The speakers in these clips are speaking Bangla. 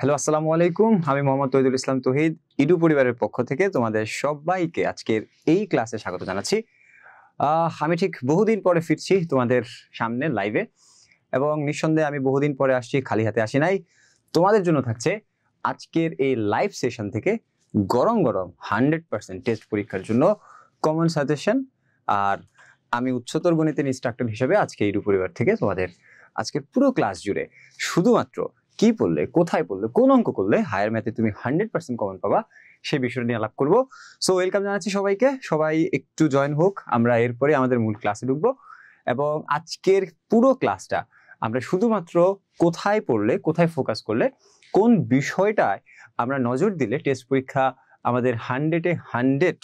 হ্যালো, আসসালামু আলাইকুম। আমি মোহাম্মদ তৌহিদুল ইসলাম তৌহিদ, ইডু পরিবারের পক্ষ থেকে তোমাদের সবাইকে আজকের এই ক্লাসে স্বাগত জানাচ্ছি। আমি ঠিক বহুদিন পরে ফিরছি তোমাদের সামনে লাইভে, এবং নিঃসন্দেহে আমি বহুদিন পরে আসছি, খালি হাতে আসি নাই। তোমাদের জন্য থাকছে আজকের এই লাইভ সেশন থেকে গরম গরম 100% টেস্ট পরীক্ষার জন্য কমন সাজেশন। আর আমি উচ্চতর গণিতের ইনস্ট্রাক্টর হিসেবে আজকে ইডু পরিবার থেকে তোমাদের আজকের পুরো ক্লাস জুড়ে শুধুমাত্র কি পড়লে, কোথায় পড়লে, কোন অঙ্ক করলে হায়ার ম্যাথে তুমি 100% কমন পাবা সেই বিষয়টা নিয়ে আলাপ করবো। সো ওয়েলকাম জানাচ্ছি সবাইকে, সবাই একটু জয়েন হোক। আমরা এরপরে আমাদের মূল ক্লাসে ঢুকবো, এবং আজকের পুরো ক্লাসটা আমরা শুধুমাত্র কোথায় পড়লে, কোথায় ফোকাস করলে, কোন বিষয়টায় আমরা নজর দিলে টেস্ট পরীক্ষা আমাদের 100-এ 100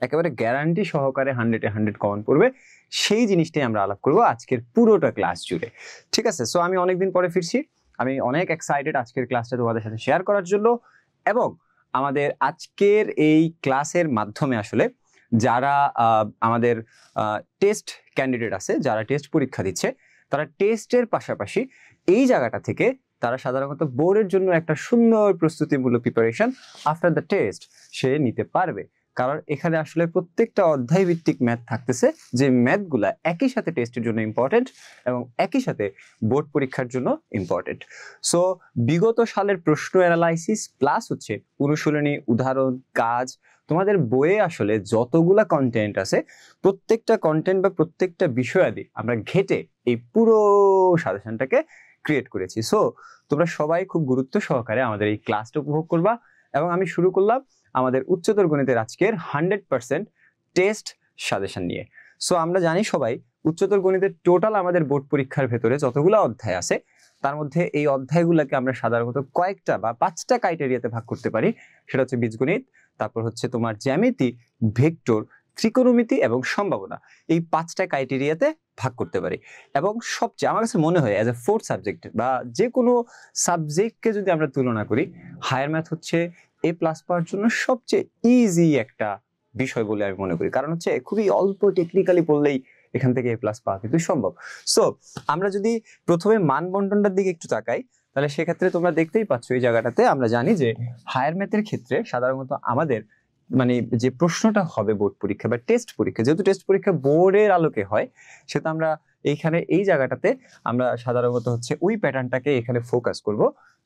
একেবারে গ্যারান্টি সহকারে 100-এ 100 কমন পড়বে, সেই জিনিসটাই আমরা আলাপ করবো আজকের পুরোটা ক্লাস জুড়ে। ঠিক আছে? সো আমি অনেকদিন পরে ফিরছি, আমি অনেক এক্সাইটেড আজকের ক্লাসটা তোমাদের সাথে শেয়ার করার জন্য। এবং আমাদের আজকের এই ক্লাসের মাধ্যমে আসলে যারা আমাদের টেস্ট ক্যান্ডিডেট আছে, যারা টেস্ট পরীক্ষা দিচ্ছে, তারা টেস্টের পাশাপাশি এই জায়গাটা থেকে তারা সাধারণত বোর্ডের জন্য একটা সুন্দর প্রস্তুতিমূলক প্রিপারেশন আফটার দ্য টেস্ট সে নিতে পারবে। কারণ এখানে আসলে প্রত্যেকটা অধ্যায় ভিত্তিক ম্যাথ থাকতেছে, যে ম্যাথগুলা একই সাথে টেস্টের জন্য ইম্পর্টেন্ট এবং একই সাথে বোর্ড পরীক্ষার জন্য ইম্পর্টেন্ট। সো বিগত সালের প্রশ্ন অ্যানালাইসিস প্লাস হচ্ছে অনুশীলনী, উদাহরণ, কাজ, তোমাদের বইয়ে আসলে যতগুলা কন্টেন্ট আছে প্রত্যেকটা কন্টেন্ট বা প্রত্যেকটা বিষয়াদি আমরা ঘেটে এই পুরো সাজেশনটাকে ক্রিয়েট করেছি। সো তোমরা সবাই খুব গুরুত্ব সহকারে আমাদের এই ক্লাসটা উপভোগ করবা। এবং আমি শুরু করলাম আমাদের উচ্চতর গণিতের আজকের 100% টেস্ট সাজেশন নিয়ে। সো আমরা জানি সবাই উচ্চতর গণিতের টোটাল আমাদের বোর্ড পরীক্ষার ভেতরে যতগুলো অধ্যায় আছে তার মধ্যে এই অধ্যায়গুলোকে আমরা সাধারণত কয়েকটা বা 5টা ক্রাইটেরিয়াতে ভাগ করতে পারি। সেটা হচ্ছে বীজগণিত, তারপর হচ্ছে তোমার জ্যামিতি, ভেক্টর, ত্রিকোণমিতি এবং সম্ভাবনা। এই 5টা ক্রাইটেরিয়াতে ভাগ করতে পারি। এবং সবচেয়ে আমার কাছে মনে হয় অ্যাজ এ ফোর্থ সাবজেক্ট বা যে কোনো সাবজেক্টকে যদি আমরা তুলনা করি, হায়ার ম্যাথ হচ্ছে A+ পাওয়ার জন্য সবচেয়ে ইজি একটা বিষয় বলে আমি মনে করি। কারণ হচ্ছে খুবই অল্প টেকনিক্যালি পড়লেই এখান থেকে A+ পাওয়া কিন্তু সম্ভব। সো আমরা যদি প্রথমে মান বন্টনটার দিকে একটু তাকাই, তাহলে সেক্ষেত্রে তোমরা দেখতেই পাচ্ছ এই জায়গাটাতে আমরা জানি যে হায়ার ম্যাথের ক্ষেত্রে সাধারণত আমাদের মানে যে প্রশ্নটা হবে বোর্ড পরীক্ষা বা টেস্ট পরীক্ষা, যেহেতু টেস্ট পরীক্ষা বোর্ডের আলোকে হয়, সেটা আমরা এইখানে এই জায়গাটাতে আমরা সাধারণত হচ্ছে ওই প্যাটার্নটাকে এখানে ফোকাস করব।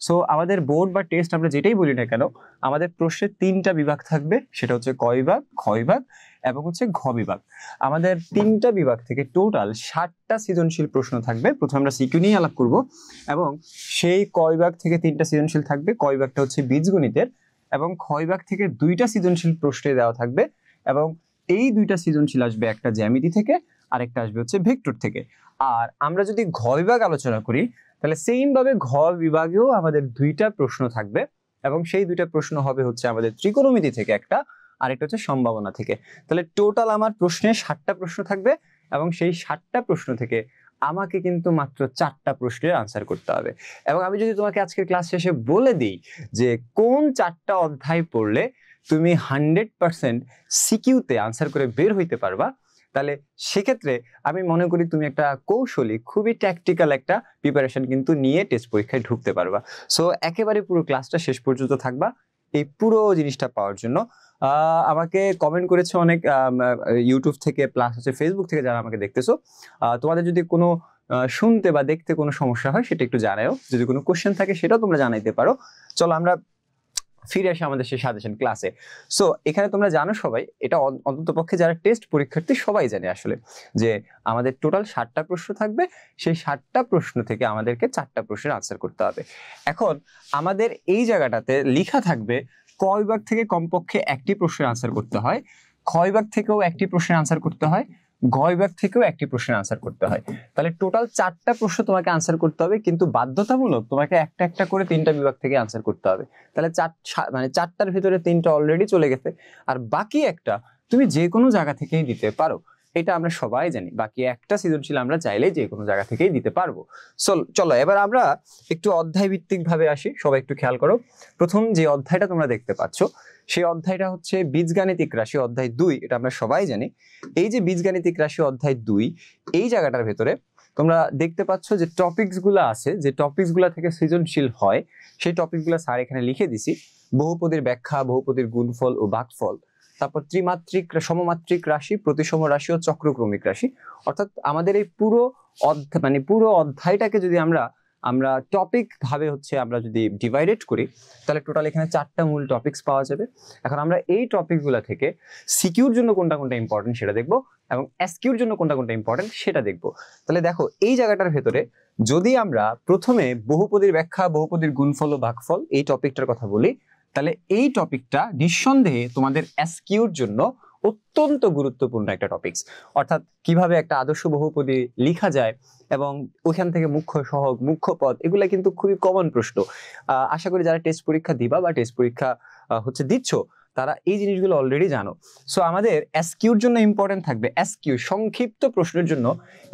সো আমাদের বোর্ড বা টেস্ট আমরা যেটাই বলি না কেন, আমাদের প্রশ্নের 3টা বিভাগ থাকবে, সেটা হচ্ছে ক বিভাগ, খ বিভাগ এবং হচ্ছে ঘ বিভাগ। আমাদের 3টা বিভাগ থেকে টোটাল 60টা সৃজনশীল প্রশ্ন থাকবে। প্রথমে আমরা সিকিউ নিয়ে আলাপ করব, এবং সেই ক বিভাগ থেকে 3টা সৃজনশীল থাকবে। ক বিভাগটা হচ্ছে বীজগণিতের, এবং খ বিভাগ থেকে 2টা সৃজনশীল প্রশ্নে দেওয়া থাকবে, এবং এই 2টা সৃজনশীল আসবে একটা জ্যামিতি থেকে, আরেকটা আসবে হচ্ছে ভেক্টর থেকে। আর আমরা যদি ঘ বিভাগ আলোচনা করি, তাহলে সেম ভাবে ঘ বিভাগেও আমাদের 2টা প্রশ্ন থাকবে, এবং সেই 2টা প্রশ্ন হবে হচ্ছে আমাদের ত্রিকোণমিতি থেকে একটা, আরেকটা হচ্ছে সম্ভাবনা থেকে। তাহলে টোটাল আমার প্রশ্নে 60টা প্রশ্ন থাকবে, এবং সেই 60টা প্রশ্ন থেকে আমাকে কিন্তু মাত্র 4টা প্রশ্নের আনসার করতে হবে। এবং আমি যদি তোমাকে আজকের ক্লাস শেষে বলে দিই যে কোন 4টা অধ্যায় পড়লে তুমি 100% সিকিউতে আনসার করে বের হইতে পারবা, তাহলে সেক্ষেত্রে আমি মনে করি তুমি একটা কৌশলী, খুবই ট্যাকটিক্যাল একটা প্রিপারেশন কিন্তু নিয়ে টেস্ট পরীক্ষায় ঢুকতে পারবা। সো একেবারে পুরো ক্লাসটা শেষ পর্যন্ত থাকবা এই পুরো জিনিসটা পাওয়ার জন্য। আমাকে কমেন্ট করেছে অনেক ইউটিউব থেকে প্লাস হচ্ছে ফেসবুক থেকে যারা আমাকে দেখতেছো। তোমাদের যদি কোনো শুনতে বা দেখতে কোনো সমস্যা হয় সেটা একটু জানাও, যদি কোনো কোশ্চেন থাকে সেটাও তোমরা জানাইতে পারো। চলো আমরা ফিরে আসি আমাদের সেই সাজেশন ক্লাসে। সো এখানে তোমরা জানো সবাই, এটা অন্ততপক্ষে যারা টেস্ট পরীক্ষার্থী সবাই জানে আসলে, যে আমাদের টোটাল 60টা প্রশ্ন থাকবে। সেই 60টা প্রশ্ন থেকে আমাদেরকে 4টা প্রশ্নের আনসার করতে হবে। এখন আমাদের এই জায়গাটাতে লেখা থাকবে ক বিভাগ থেকে কমপক্ষে একটি প্রশ্নের আনসার করতে হয়, খ বিভাগ থেকেও একটি প্রশ্নের আনসার করতে হয়, ঘ বিভাগ থেকেও একটি প্রশ্নের আনসার করতে হয়। তাহলে টোটাল 4টা প্রশ্ন তোমাকে আনসার করতে হবে, কিন্তু বাধ্যতামূলক তোমাকে একটা একটা করে 3টা বিভাগ থেকে আনসার করতে হবে। তাহলে 4টার ভিতরে 3টা অলরেডি চলে গেছে, আর বাকি একটা তুমি যে কোনো জায়গা থেকেই দিতে পারো। এটা আমরা সবাই জানি, বাকি একটা সৃজনশীল আমরা চাইলেই যে কোনো জায়গা থেকেই দিতে পারবো। চলো এবার আমরা একটু অধ্যায় ভিত্তিক ভাবে আসি। সবাই একটু খেয়াল করো, প্রথম যে অধ্যায়টা তোমরা দেখতে পাচ্ছ সেই অধ্যায়টা হচ্ছে বীজগাণিতিক রাশি অধ্যায় 2। এটা আমরা সবাই জানি। এই যে বীজগাণিতিক রাশি অধ্যায় 2, এই জায়গাটার ভেতরে তোমরা দেখতে পাচ্ছ যে টপিকস গুলো আছে, যে টপিকস গুলা থেকে সৃজনশীল হয় সেই টপিকগুলো স্যার এখানে লিখে দিছি। বহুপদীর ব্যাখ্যা, বহুপদীর গুণফল ও ভাগফল, তারপর ত্রিমাত্রিক সমমাত্রিক রাশি, প্রতিসম রাশি ও চক্রক্রমিক রাশি। অর্থাৎ আমাদের এই পুরো পুরো অধ্যায়টাকে যদি আমরা টপিক ভাবে আমরা যদি ডিভাইডেড করি, তাহলে টোটাল এখানে 4টা মূল টপিকস পাওয়া যাবে। এখন আমরা এই টপিকগুলো থেকে সিকিউর জন্য কোনটা কোনটা ইম্পর্টেন্ট সেটা দেখবো, এবং এসকিউর জন্য কোনটা কোনটা ইম্পর্টেন্ট সেটা দেখবো। তাহলে দেখো এই জায়গাটার ভেতরে যদি আমরা প্রথমে বহুপদীর ব্যাখ্যা, বহুপদীর গুণফল ও ভাগফল এই টপিকটার কথা বলি, তাহলে এই টপিকটা নিঃসন্দেহে তোমাদের এসকিউর জন্য অত্যন্ত গুরুত্বপূর্ণ একটা টপিকস। অর্থাৎ কিভাবে একটা আদর্শ বহুপদী লেখা যায় এবং ওখান থেকে মুখ্য সহগ, মুখ্য পদ, এগুলা কিন্তু খুবই কমন প্রশ্ন। আশা করি যারা টেস্ট পরীক্ষা দিবা বা টেস্ট পরীক্ষা দিচ্ছ তারা এই জিনিসগুলো অলরেডি জানো। সো আমাদের এসকিউর জন্য ইম্পর্টেন্ট থাকবে এসকিউ, সংক্ষিপ্ত প্রশ্নের জন্য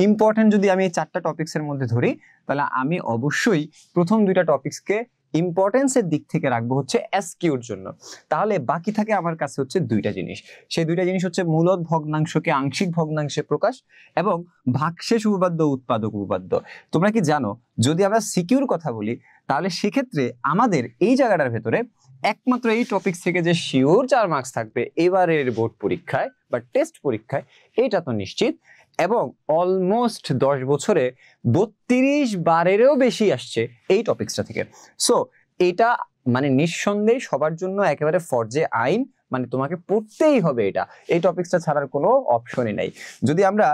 ইম্পর্টেন্ট। যদি আমি এই 4টা টপিকসের মধ্যে ধরি, তাহলে আমি অবশ্যই প্রথম 2টা টপিকসকে ইম্পর্টেন্সের দিক থেকে রাখবো হচ্ছে এসকিউর জন্য। তাহলে বাকি থাকে আমার কাছে হচ্ছে 2টা জিনিস। সেই 2টা জিনিস হচ্ছে মূলদ ভগ্নাংশকে আংশিক ভগ্নাংশে প্রকাশ এবং ভাগশেষ উপপাদ্য, উৎপাদক উপপাদ্য। তোমরা কি জানো, যদি আমরা সিকিউর কথা বলি তাহলে সেক্ষেত্রে আমাদের এই জায়গাটার ভেতরে একমাত্র এই টপিকস থেকে যে শিওর 4 মার্কস থাকবে এবারের বোর্ড পরীক্ষায় বা টেস্ট পরীক্ষায়, এটা তো নিশ্চিত। এবং অলমোস্ট 10 বছরে 32 বারেরও বেশি আসছে এই টপিকসটা থেকে। সো এটা নিঃসন্দেহে সবার জন্য একেবারে ফরজে আইন, তোমাকে পড়তেই হবে এটা, এই টপিকসটা ছাড়ার কোনো অপশনই নাই। যদি আমরা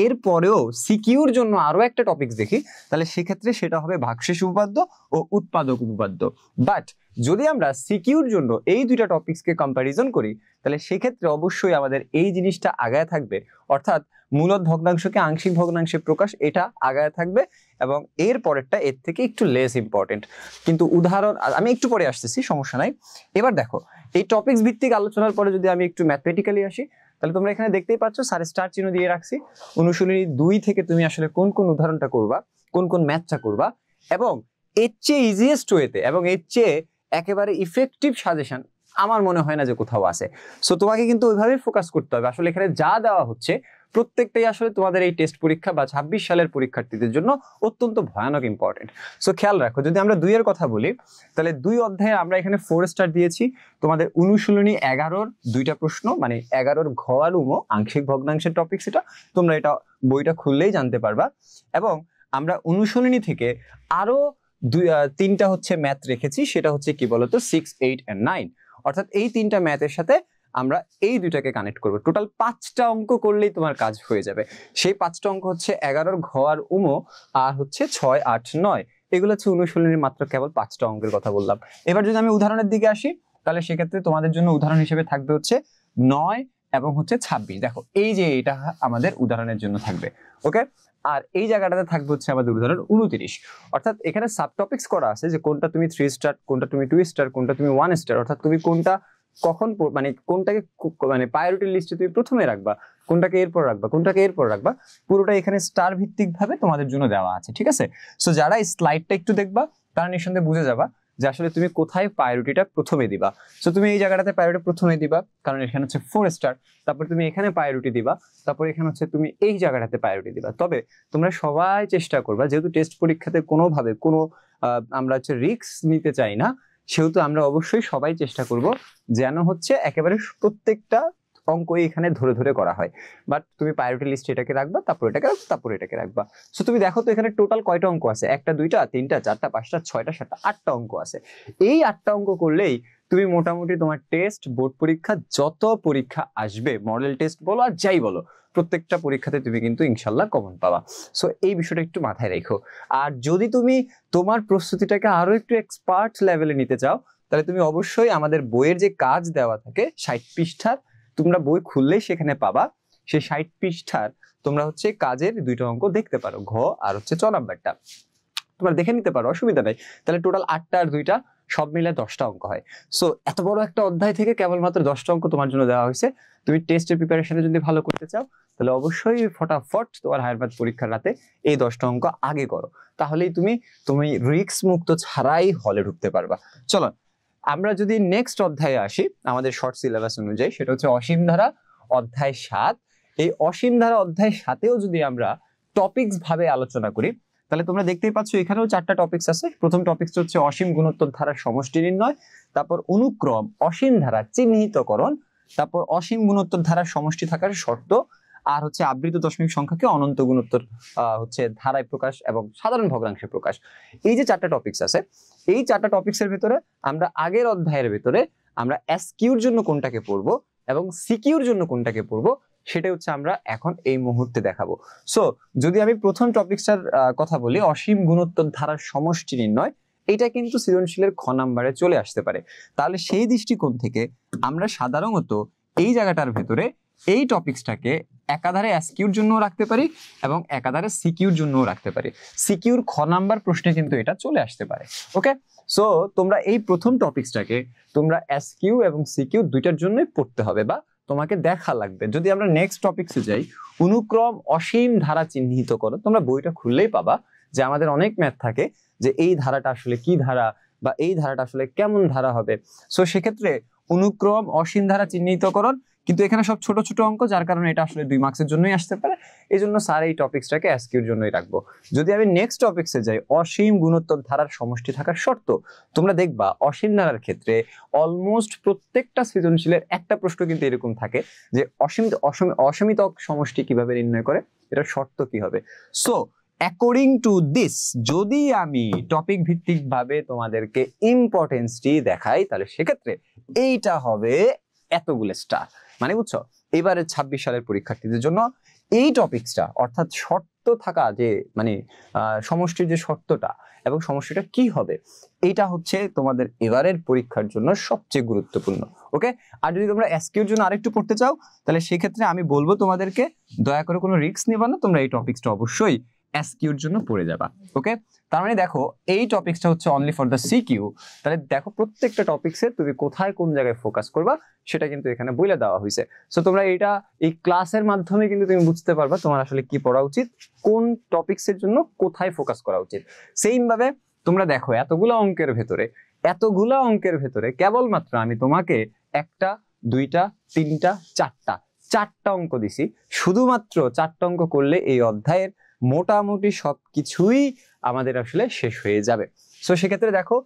এরপরেও সিকিউর জন্য আরো একটা টপিকস দেখি, তাহলে সেক্ষেত্রে সেটা হবে ভাগশেষ উপপাদ্য ও উৎপাদক উপপাদ্য। বাট যদি আমরা সিকিউর জন্য এই 2টা টপিকসকে কম্প্যারিজন করি, তাহলে সেক্ষেত্রে অবশ্যই আমাদের এই জিনিসটা আগায় থাকবে, অর্থাৎ মূলদ ভগ্নাংশকে আংশিক ভগ্নাংশে প্রকাশ, এটা আগায় থাকবে। এবং এর পরেরটা এর থেকে একটু লেস ইম্পর্টেন্ট, কিন্তু উদাহরণ আমি একটু পরে আসতেছি, সমস্যা নাই। এবার দেখো এই টপিকস ভিত্তিক আলোচনার পরে যদি আমি একটু ম্যাথমেটিক্যালি আসি, তাহলে তোমরা এখানে দেখতেই পাচ্ছ স্যার স্টার চিহ্ন দিয়ে রাখছি। অনুশীলনী 2 থেকে তুমি আসলে কোন কোন উদাহরণটা করবা, কোন কোন ম্যাথটা করবা, এবং এর চেয়ে ইজিয়েস্ট ওয়েতে এবং এর চেয়ে একেবারে ইফেক্টিভ সাজেশন আমার মনে হয় না যে কোথাও আছে। সো তোমাকে কিন্তু ওইভাবেই ফোকাস করতে হবে। আসলে এখানে যা দেওয়া হচ্ছে প্রত্যেকটাই আসলে তোমাদের এই টেস্ট পরীক্ষা বা 26 সালের পরীক্ষার্থীদের জন্য অত্যন্ত ভয়ানক ইম্পর্টেন্ট। সো খেয়াল রাখো, যদি আমরা 2 এর কথা বলি, তাহলে 2 অধ্যায়ে আমরা এখানে 4 স্টার দিয়েছি। তোমাদের অনুশীলনী 11-র 2টা প্রশ্ন, 11-র ঘ আর উম আংশিক ভগ্নাংশের টপিক, সেটা তোমরা এটা বইটা খুললেই জানতে পারবা। এবং আমরা অনুশীলনী থেকে আরো 3টা হচ্ছে ম্যাথ রেখেছি, সেটা হচ্ছে কি বলতো 6, 8 and 9। অর্থাৎ এই 3টা ম্যাথের সাথে আমরা এই 2টাকে কানেক্ট করব। টোটাল 5টা অঙ্ক করলেই তোমার কাজ হয়ে যাবে। সেই 5টা অঙ্ক হচ্ছে 11-র ঘ আর উম, আর হচ্ছে 6, 8, 9। এগুলো হচ্ছে অনুশীলনীর মাত্র কেবল 5টা অঙ্কের কথা বললাম। এবার যদি আমি উদাহরণের দিকে আসি, তাহলে সেক্ষেত্রে তোমাদের জন্য উদাহরণ হিসেবে থাকবে হচ্ছে 9 এবং হচ্ছে 26। দেখো এই যে এটা আমাদের উদাহরণের জন্য থাকবে, ওকে। আর এই জায়গাটাতে থাকবে হচ্ছে আমাদের উদাহরণ 29। অর্থাৎ এখানে সাব টপিকস করা আছে যে কোনটা তুমি 3 স্টার, কোনটা তুমি 2 স্টার, কোনটা তুমি 1 স্টার। অর্থাৎ তুমি কোনটা কখন কোনটাকে প্রায়োরিটি লিস্টে তুমি প্রথমে রাখবা, কোনটাকে এরপর রাখবা, কোনটাকে এরপর রাখবা, পুরোটা এখানে স্টার ভিত্তিক ভাবে তোমাদের জন্য দেওয়া আছে, ঠিক আছে। সো যারা এই স্লাইডটা একটু দেখবা তারা নিঃসন্দেহে বুঝে যাবা যে আসলে তুমি কোথায় প্রায়োরিটিটা প্রথমে দিবা। সো তুমি এই জায়গাটাতে প্রায়োরিটি প্রথমে দিবা, কারণ এখানে হচ্ছে 4 স্টার। তারপর তুমি এখানে প্রায়োরিটি দিবা, তারপর এখানে হচ্ছে তুমি এই জায়গাটাতে প্রায়োরিটি দিবা। তবে তোমরা সবাই চেষ্টা করবা, যেহেতু টেস্ট পরীক্ষাতে কোনোভাবে আমরা হচ্ছে রিস্ক নিতে চাই না, সেহেতু আমরা অবশ্যই সবাই চেষ্টা করব যেন হচ্ছে একেবারে প্রত্যেকটা অঙ্ক এখানে ধরে ধরে করা হয়। বাট তুমি প্রায়োরিটি লিস্টে এটাকে রাখবা, তারপর এটাকে রাখবা, তারপর এটাকে রাখবা। সো তুমি দেখো তো এখানে টোটাল কয়টা অঙ্ক আছে, 1টা 2টা 3টা 4টা 5টা 6টা 7টা 8টা অঙ্ক আছে। এই 8টা অঙ্ক করলেই তুমি মোটামুটি তোমার টেস্ট, বোর্ড পরীক্ষা, যত পরীক্ষা আসবে, মডেল টেস্ট বলো আর যাই বলো, প্রত্যেকটা পরীক্ষাতে তুমি কিন্তু ইনশাল্লাহ কমন পাবা। সো এই বিষয়টা একটু মাথায় রেখো। আর যদি তুমি তোমার প্রস্তুতিটাকে আরো একটু এক্সপার্ট লেভেলে নিতে চাও, তাহলে তুমি অবশ্যই আমাদের বইয়ের যে কাজ দেওয়া থাকে 60 পৃষ্ঠার, তোমরা বই খুললেই সেখানে পাবা। সেই 60 পৃষ্ঠার তোমরা হচ্ছে কাজের 2টা অঙ্ক দেখতে পারো, ঘ আর হচ্ছে 6 নাম্বারটা তোমরা দেখে নিতে পারো, অসুবিধা নাই। তাহলে টোটাল 8টা আর 2টা সব মিলে 10টা অঙ্ক হয়। সো এত বড় একটা অধ্যায় থেকে কেবলমাত্র 10টা অঙ্ক তোমার জন্য দেওয়া হয়েছে। তুমি টেস্টের প্রিপারেশনে যদি ভালো করতে চাও, তাহলে অবশ্যই ফটাফট তোমার হায়ার ম্যাথ পরীক্ষার রাতে এই 10টা অঙ্ক আগে করো, তাহলেই তুমি রিস্ক মুক্ত ছাড়াই হলে ঢুকতে পারবা। চলো আমরা যদি নেক্সট অধ্যায়ে আসি আমাদের শর্ট সিলেবাস অনুযায়ী, সেটা হচ্ছে অসীম ধারা অধ্যায় 7। এই অসীম ধারা অধ্যায় 7-এও যদি আমরা টপিকস ভাবে আলোচনা করি, তাহলে তোমরা দেখতেই পাচ্ছ এখানেও 4টা টপিকস আছে। প্রথম টপিকসটা হচ্ছে অসীম গুণোত্তর ধারার সমষ্টি নির্ণয়, তারপর অনুক্রম, অসীম ধারা চিহ্নিতকরণ, তারপর অসীম গুণোত্তর ধারার সমষ্টি থাকার শর্ত, আর হচ্ছে আবৃত দশমিক সংখ্যাকে অনন্ত গুণোত্তর হচ্ছে ধারায় প্রকাশ এবং সাধারণ ভগ্নাংশে প্রকাশ। এই যে 4টা টপিকস আছে, এই 4টা টপিকসের ভিতরে আমরা আগের অধ্যায়ের ভিতরে আমরা এসকিউর জন্য কোনটাকে পড়বো এবং সিকিউর জন্য কোনটাকে পড়বো সেটা হচ্ছে আমরা এখন এই মুহূর্তে দেখাবো। সো যদি আমি প্রথম টপিকটার কথা বলি, অসীম গুণোত্তর ধারার সমষ্টি নির্ণয়, এটা কিন্তু সৃজনশীলের খ নাম্বারে চলে আসতে পারে। তাহলে সেই দৃষ্টিকোণ থেকে আমরা সাধারণত এই জায়গাটার ভেতরে এই টপিকসটাকে একাধারে এসকিউর জন্য রাখতে পারি এবং একাধারে সিকিউর জন্য রাখতে পারি। সিকিউর খ নাম্বার প্রশ্নে কিন্তু এটা চলে আসতে পারে। ওকে, সো তোমরা এই প্রথম টপিকসটাকে তোমরা এসকিউ এবং সিকিউ দুইটার জন্যই পড়তে হবে বা তোমাকে দেখা লাগবে। যদি আমরা নেক্সট টপিকসে যাই, অনুক্রম অসীম ধারা চিহ্নিত করো, তোমরা বইটা খুললেই পাবা যে আমাদের অনেক ম্যাথ থাকে যে এই ধারাটা আসলে কি ধারা বা এই ধারাটা আসলে কেমন ধারা হবে। সো সেক্ষেত্রে অনুক্রম অসীম ধারা চিহ্নিতকরণ, কিন্তু এখানে সব ছোট ছোট অঙ্ক, যার কারণে এটা আসলে 2 মার্কসের জন্যই আসতে পারে। এই জন্য স্যার এই টপিকসটাকে এসকিউর জন্যই রাখবো। যদি আমি নেক্সট টপিকসে যাই, অসীম গুণোত্তর ধারার সমষ্টি থাকার শর্ত, তোমরা দেখবা অসীম ধারার ক্ষেত্রে অলমোস্ট প্রত্যেকটা সৃজনশীলের একটা প্রশ্ন কিন্তু এরকম থাকে যে অসীমিতক সমষ্টি কিভাবে নির্ণয় করে, এটা শর্ত কি হবে। সো অ্যাকর্ডিং টু দিস, যদি আমি টপিক ভিত্তিক ভাবে তোমাদেরকে ইম্পর্টেন্সটি দেখাই, তাহলে সেক্ষেত্রে এইটা হবে এতগুলো স্টার। মানে বুঝছো, এবারে 26 সালের পরীক্ষার্থীদের জন্য এই টপিকসটা, অর্থাৎ শর্ত থাকা যে মানে সমষ্টির যে শর্তটা এবং সমষ্টিটা কি হবে, এইটা হচ্ছে তোমাদের এবারের পরীক্ষার জন্য সবচেয়ে গুরুত্বপূর্ণ। ওকে, আর যদি তোমরা এসকিউর জন্য আরেকটু পড়তে চাও, তাহলে সেক্ষেত্রে আমি বলবো তোমাদেরকে দয়া করে কোনো রিস্ক নেবা না, তোমরা এই টপিকসটা অবশ্যই এসকিউর জন্য পড়ে যাবা। ওকে, তার মানে দেখো এই টপিকসটা হচ্ছে অনলি ফর দ্য সিকিউ। তাহলে দেখো প্রত্যেকটা টপিকসে তুমি কোথায় কোন জায়গায় ফোকাস করবা সেটা কিন্তু এখানে বলে দেওয়া হয়েছে। সো তোমরা এটা এই ক্লাসের মাধ্যমে কিন্তু তুমি বুঝতে পারবা তোমার আসলে কি পড়া উচিত, কোন টপিকসের জন্য কোথায় ফোকাস করা উচিত। সেইম ভাবে তোমরা দেখো এতগুলো অঙ্কের ভেতরে কেবলমাত্র আমি তোমাকে একটা, দুইটা, তিনটা, চারটা অঙ্ক দিছি। শুধুমাত্র 4টা অঙ্ক করলে এই অধ্যায়ের মোটামুটি সবকিছুই আমাদের আসলে শেষ হয়ে যাবে। সো সেক্ষেত্রে দেখো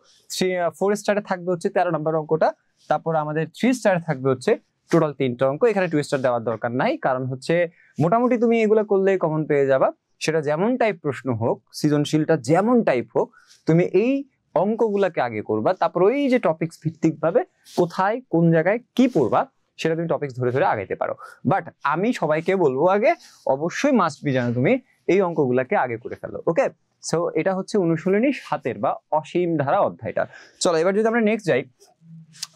4 স্টারে থাকবে হচ্ছে 13 নম্বর অঙ্কটা, তারপর আমাদের 3 স্টারে থাকবে হচ্ছে টোটাল 3টা অঙ্ক। এখানে 2 স্টার দেওয়ার দরকার নাই, কারণ হচ্ছে মোটামুটি তুমি এগুলো করলেই কমন পেয়ে যাবা। সেটা যেমন টাইপ প্রশ্ন হোক, সৃজনশীলটা যেমন টাইপ হোক, তুমি এই অঙ্কগুলোকে আগে করবা, তারপর ওই যে টপিকস ভিত্তিক ভাবে কোথায় কোন জায়গায় কি পড়বা সেটা তুমি টপিকস ধরে ধরে আগাইতে পারো। বাট আমি সবাইকে বলবো আগে অবশ্যই মাস্ট বি জানো তুমি এই অঙ্কগুলাকে আগে করে ফেলো। ওকে, সো এটা হচ্ছে অনুশীলনী 7 বা অসীম ধারা অধ্যায়টা। চলো এবার যদি আমরা নেক্সট যাই,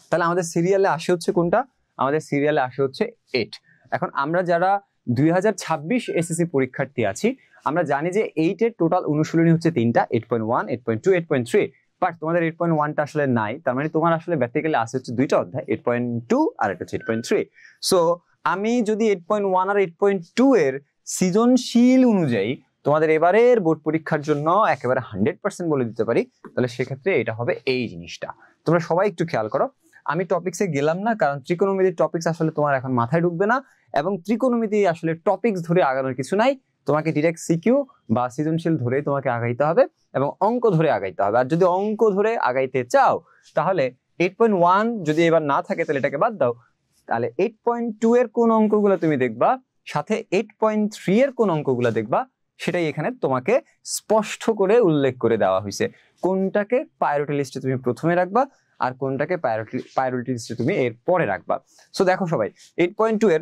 তাহলে আমাদের সিরিয়ালে আসে হচ্ছে কোনটা, আমাদের সিরিয়ালে আসে হচ্ছে 8। এখন আমরা যারা 2026 এসএসসি পরীক্ষার্থী আছি, আমরা জানি যে 8 এর টোটাল অনুশীলনী হচ্ছে 3টা, 8.1, 8.2, 8.3। বাট তোমাদের 8.1টা আসলে নাই, তার মানে তোমার আসলে বেসিক্যালি আসে হচ্ছে 2টা অধ্যায়, 8.2 আর এটা হচ্ছে 8.3। সো আমি যদি 8.1 আর 8.2 এর সৃজনশীল অনুযায়ী তোমাদের এবারের বোর্ড পরীক্ষার জন্য একেবারে 100% বলে দিতে পারি, তাহলে সেক্ষেত্রে এটা হবে এই জিনিসটা। তোমরা সবাই একটু খেয়াল করো, আমি টপিকসে গেলাম না, কারণ ত্রিকোণমিতির টপিকস আসলে তোমার এখন মাথায় ঢুকবে না, এবং ত্রিকোণমিতি আসলে টপিকস ধরে আগানোর কিছু নাই। তোমাকে ডিরেক্ট সিকিউ বা সৃজনশীল ধরে তোমাকে আগাইতে হবে এবং অঙ্ক ধরে আগাইতে হবে। আর যদি অঙ্ক ধরে আগাইতে চাও, তাহলে 8.1 যদি এবার না থাকে তাহলে এটাকে বাদ দাও, তাহলে 8.2 এর কোন অঙ্কগুলো তুমি দেখবা, সাথে 8.3 এর কোন অঙ্কগুলো দেখবা, সেটাই এখানে তোমাকে স্পষ্ট করে উল্লেখ করে দেওয়া হয়েছে। কোনটাকে প্রায়োরিটি লিস্টে তুমি প্রথমে রাখবা আর কোনটাকে প্রায়োরিটি লিস্টে তুমি এর পরে রাখবা। সো দেখো সবাই, 8.2 এর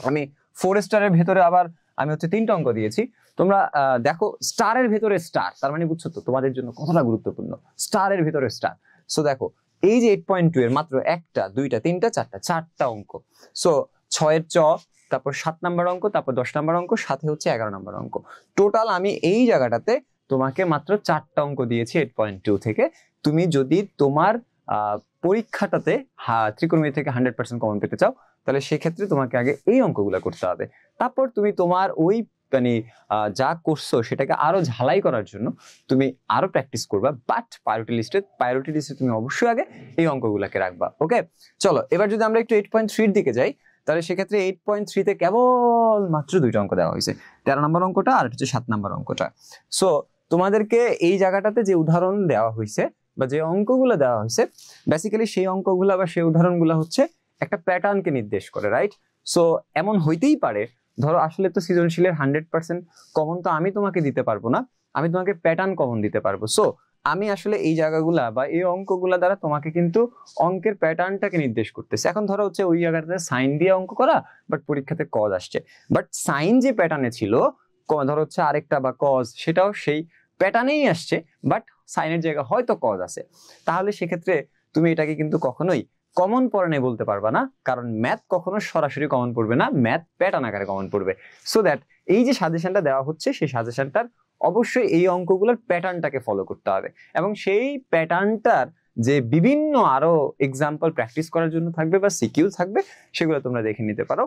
আমি 4 স্টারের ভেতরে আবার আমি হচ্ছে 3টা অঙ্ক দিয়েছি। তোমরা দেখো স্টারের ভেতরে স্টার, তার মানে বুঝছো তো তোমাদের জন্য কতটা গুরুত্বপূর্ণ স্টারের ভেতরে স্টার। সো দেখো এই যে 8.2 এর মাত্র 1টা, 2টা, 3টা, 4টা অঙ্ক। সো 6 এর চ, তারপর 7 নাম্বার অঙ্ক, তারপর 10 নাম্বার অঙ্ক, সাথে হচ্ছে 11 নাম্বার অঙ্ক। টোটাল আমি এই জায়গাটাতে তোমাকে মাত্র 4টা অঙ্ক দিয়েছি 8.2 থেকে। তুমি যদি তোমার পরীক্ষাটাতে ত্রিকোণমিতি থেকে 100% কমন পেতে চাও, তাহলে সেক্ষেত্রে তোমাকে আগে এই অঙ্কগুলো করতে হবে। তারপর তুমি তোমার ওই মানে যা করছো সেটাকে আরো ঝালাই করার জন্য তুমি আরো প্র্যাকটিস করবা, বাট প্রায়োরিটি লিস্টে তুমি অবশ্যই আগে এই অঙ্কগুলোকে রাখবা। ওকে, চলো এবার যদি আমরা একটু 8.3 এর দিকে যাই, তাহলে সেক্ষেত্রে 8.3 তে কেবল মাত্র দুইটা অঙ্ক দেওয়া হয়েছে, 13 নম্বর অঙ্কটা আর হচ্ছে 7 নম্বর অঙ্কটা। সো তোমাদেরকে এই জায়গাটাতে যে উদাহরণ দেওয়া হয়েছে বা যে অঙ্কগুলো দেওয়া হয়েছে, বেসিক্যালি সেই অঙ্কগুলো বা সেই উদাহরণগুলো হচ্ছে একটা প্যাটার্নকে নির্দেশ করে, রাইট? সো এমন হইতেই পারে, ধরো আসলে তো সৃজনশীলের 100% কমন তো আমি তোমাকে দিতে পারবো না, আমি তোমাকে প্যাটার্ন কমন দিতে পারবো। সো আমি আসলে এই জায়গাগুলা বা এই অঙ্কগুলা দ্বারা তোমাকে কিন্তু অঙ্কের প্যাটার্নটাকে নির্দেশ করতেছে। এখন ধরো হচ্ছে ওই জায়গাটাতে সাইন দিয়ে অঙ্ক করা, বাট পরীক্ষাতে কজ আসছে, বাট সাইন যে প্যাটার্নে ছিল, ধরো হচ্ছে আরেকটা বা কজ, সেটাও সেই প্যাটার্নেই আসছে, বাট সাইনের জায়গা হয়তো কজ আছে। তাহলে সেক্ষেত্রে তুমি এটাকে কিন্তু কখনোই কমন পড়ে নেই বলতে পারবা না, কারণ ম্যাথ কখনো সরাসরি কমন পড়বে না, ম্যাথ প্যাটার্ন আকারে কমন পড়বে। সো দ্যাট এই যে সাজেশনটা দেওয়া হচ্ছে, সেই সাজেশনটার অবশ্যই এই অঙ্কগুলোর প্যাটার্নটাকে ফলো করতে হবে, এবং সেই প্যাটার্নটার যে বিভিন্ন আরো এক্সাম্পল প্র্যাকটিস করার জন্য থাকবে বা সিকিউ থাকবে, সেগুলো তোমরা দেখে নিতে পারো।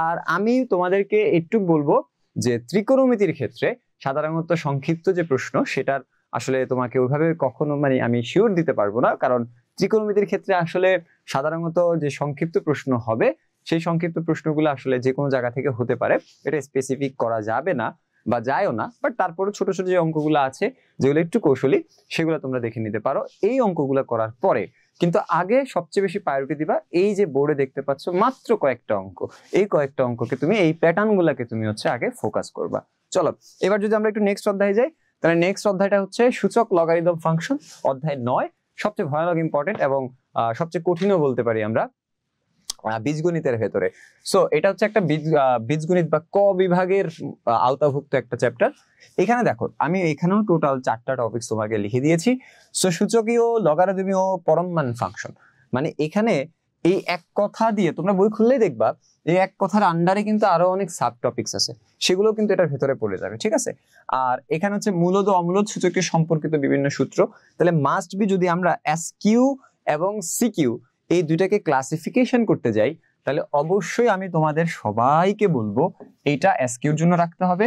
আর আমি তোমাদেরকে একটু বলবো যে ত্রিকোণমিতির ক্ষেত্রে সাধারণত সংক্ষিপ্ত যে প্রশ্ন, সেটার আসলে তোমাকে ওইভাবে কখনো মানে আমি শিওর দিতে পারবো না, কারণ ত্রিকোণমিতির ক্ষেত্রে আসলে সাধারণত যে সংক্ষিপ্ত প্রশ্ন হবে, সেই সংক্ষিপ্ত প্রশ্নগুলো আসলে যে কোনো জায়গা থেকে হতে পারে, এটা স্পেসিফিক করা যাবে না বা যায়ও না, বাট তারপরে ছোট ছোট যে অঙ্কগুলো আছে যেগুলো একটু কৌশলী, সেগুলো তোমরা দেখে নিতে পারো এই অঙ্কগুলো করার পরে। কিন্তু আগে সবচেয়ে বেশি প্রায়োরিটি দিবা এই যে বোর্ডে দেখতে পাচ্ছ মাত্র কয়েকটা অঙ্ক, এই কয়েকটা অঙ্ককে তুমি, এই প্যাটার্ন গুলাকে তুমি হচ্ছে আগে ফোকাস করবা। চলো এবার যদি আমরা একটু নেক্সট অধ্যায়ে যাই, তাহলে নেক্সট অধ্যায়টা হচ্ছে সূচক লগারিদম ফাংশন, অধ্যায় 9, সবচেয়ে ভয়ানক ইম্পর্টেন্ট এবং সবচেয়ে কঠিনও বলতে পারি আমরা বীজগণিতের ভেতরে। সো এটা হচ্ছে একটা বীজগণিত বা ক বিভাগের আওতাভুক্ত একটা চ্যাপ্টার। এখানে দেখো আমি এখানেও টোটাল 4টা টপিক তোমাকে লিখে দিয়েছি। সো সূচকীয়, লগারিদমীয়, পরম মান ফাংশন, মানে এখানে এই এক কথা দিয়ে তোমরা বই খুললেই দেখবা এই এক কথার আন্ডারে কিন্তু আরো অনেক সাব টপিকস আছে, সেগুলো কিন্তু এটার ভেতরে পড়ে যাবে, ঠিক আছে? আর এখানে হচ্ছে মূলদ অমূলদ সূচকীয় সম্পর্কিত বিভিন্ন সূত্র। তাহলে মাস্ট বি যদি আমরা এসকিউ এবং সিকিউ এই দুইটাকে ক্লাসিফিকেশন করতে যাই, তাহলে অবশ্যই আমি তোমাদের সবাইকে বলবো এটা এসকিউর জন্য রাখতে হবে,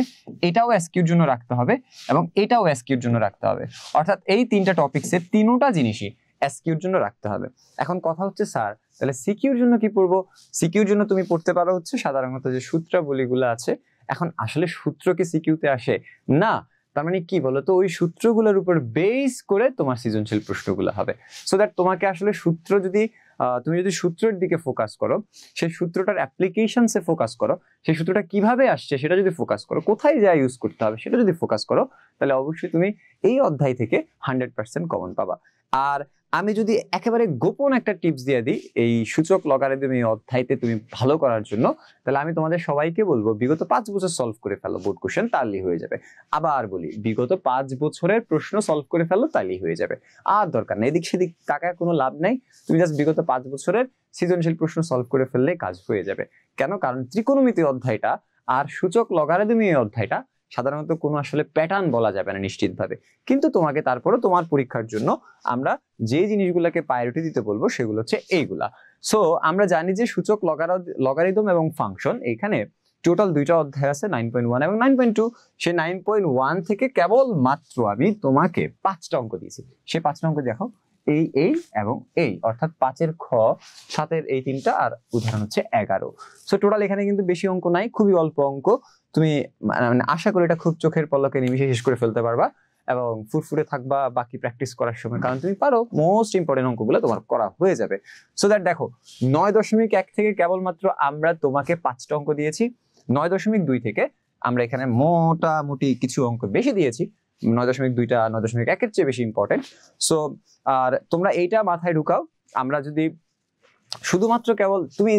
এটাও এসকিউর জন্য রাখতে হবে, এবং এটাও এসকিউর জন্য রাখতে হবে। অর্থাৎ এই তিনটা টপিকসের তিনটা জিনিসই এসকিউর জন্য রাখতে হবে। এখন কথা হচ্ছে স্যার তাহলে সিকিউর জন্য কি পড়বো? সিকিউর জন্য তুমি পড়তে পারো হচ্ছে সাধারণত যে সূত্রাবলীগুলো আছে। এখন আসলে সূত্র কি সিকিউতে আসে না, তার মানে কি বলতো, ওই সূত্রগুলোর উপর বেস করে তোমার সৃজনশীল প্রশ্নগুলো হবে। সো দ্যাট তোমাকে আসলে সূত্র যদি তুমি যদি সূত্রের দিকে ফোকাস করো, সেই সূত্রটার অ্যাপ্লিকেশনসে ফোকাস করো, সেই সূত্রটা কিভাবে আসছে সেটা যদি ফোকাস করো, কোথায় যা ইউজ করতে হবে সেটা যদি ফোকাস করো, তাহলে অবশ্যই তুমি এই অধ্যায় থেকে 100% কমন পাবা। আর আমি যদি একেবারে গোপন একটা টিপস দিয়ে দিই এই সূচক লগারিদম এই অধ্যায়তে তুমি ভালো করার জন্য, তাহলে আমি তোমাদের সবাইকে বলবো বিগত 5 বছর সলভ করে ফেলো, বোর্ড কোশ্চেন তাহলেই হয়ে যাবে। আবার বলি, বিগত 5 বছরের প্রশ্ন সলভ করে ফেলো, তাহলেই হয়ে যাবে। আর দরকার নেই এদিক সেদিক তাকায় কোনো লাভ নাই, তুমি জাস্ট বিগত 5 বছরের সৃজনশীল প্রশ্ন সলভ করে ফেললে কাজ হয়ে যাবে। কেন? কারণ ত্রিকোণমিতি অধ্যায়টা আর সূচক লগারিদম এই অধ্যায়টা সাধারণত কোনো আসলে প্যাটার্ন বলা যাবে না নিশ্চিতভাবে, কিন্তু তোমাকে তারপরে তোমার পরীক্ষার জন্য আমরা যে জিনিসগুলোকে প্রায়োরিটি দিতে বলবো সেগুলো হচ্ছে এইগুলা। সো আমরা জানি যে সূচক লগারিদম এবং ফাংশন, এখানে টোটাল দুইটা অধ্যায় আছে, 9.1 এবং 9.2। সেই 9.1 থেকে কেবল মাত্র আমি তোমাকে 5টা অঙ্ক দিয়েছি। সেই 5টা অঙ্ক দেখো, এই এবং এই, অর্থাৎ 5-এর খ, 7-এর এই 3টা, আর উদাহরণ হচ্ছে 11। সো টোটাল এখানে কিন্তু বেশি অঙ্ক নাই, খুবই অল্প অঙ্ক। তুমি মানে আশা করি এটা খুব চোখের পলকে নিমিশে শেষ করে ফেলতে পারবা এবং ফুরফুরে থাকবা বাকি প্র্যাকটিস করার সময়, কারণ তুমি পারো, মোস্ট ইম্পর্টেন্ট অঙ্কগুলো তোমার করা হয়ে যাবে। সো দ্যাট দেখো 9.1 থেকে কেবলমাত্র আমরা তোমাকে 5টা অঙ্ক দিয়েছি, 9.2 থেকে আমরা এখানে মোটামুটি কিছু অঙ্ক বেশি দিয়েছি, 9.2টা 9.1-এর চেয়ে বেশি ইম্পর্টেন্ট। সো আর তোমরা এইটা মাথায় ঢুকাও, আমরা যদি শুধুমাত্র কেবল তুমি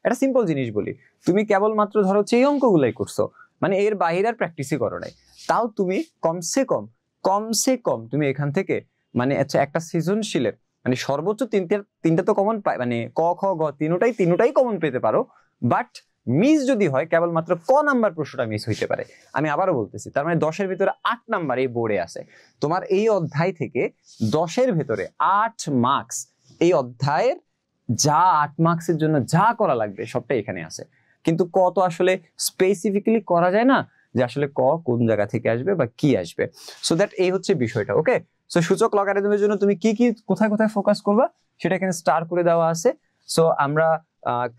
একটা সিম্পল জিনিস বলি, তুমি কেবলমাত্র ধরো এই অঙ্কগুলাই করছো, মানে এর বাইরে আর প্র্যাকটিসই করো নাই, তাও তুমি কমসে কম তুমি এখান থেকে মানে আচ্ছা একটা সৃজনশীলের মানে সর্বোচ্চ তিনটা তো কমন পায়, মানে ক খ গ তিনটাই কমন পেতে পারো। বাট মিস যদি হয় কেবলমাত্র ক নাম্বার প্রশ্নটা মিস হইতে পারে। আমি আবারও বলতেছি, তার মানে 10-এর ভিতরে 8 নাম্বার এই বোর্ডে আছে। তোমার এই অধ্যায় থেকে 10-এর ভিতরে 8 মার্কস, এই অধ্যায়ের যা 8 মার্কসের জন্য যা করা লাগবে সবটাই এখানে আছে। কিন্তু ক তো আসলে স্পেসিফিক্যালি করা যায় না যে আসলে ক কোন জায়গা থেকে আসবে বা কি আসবে। সো দ্যাট এই হচ্ছে বিষয়টা। ওকে, সো সূচক লগারিদমের জন্য তুমি কি কোথায় ফোকাস করবা সেটা এখানে স্টার করে দেওয়া আছে। সো আমরা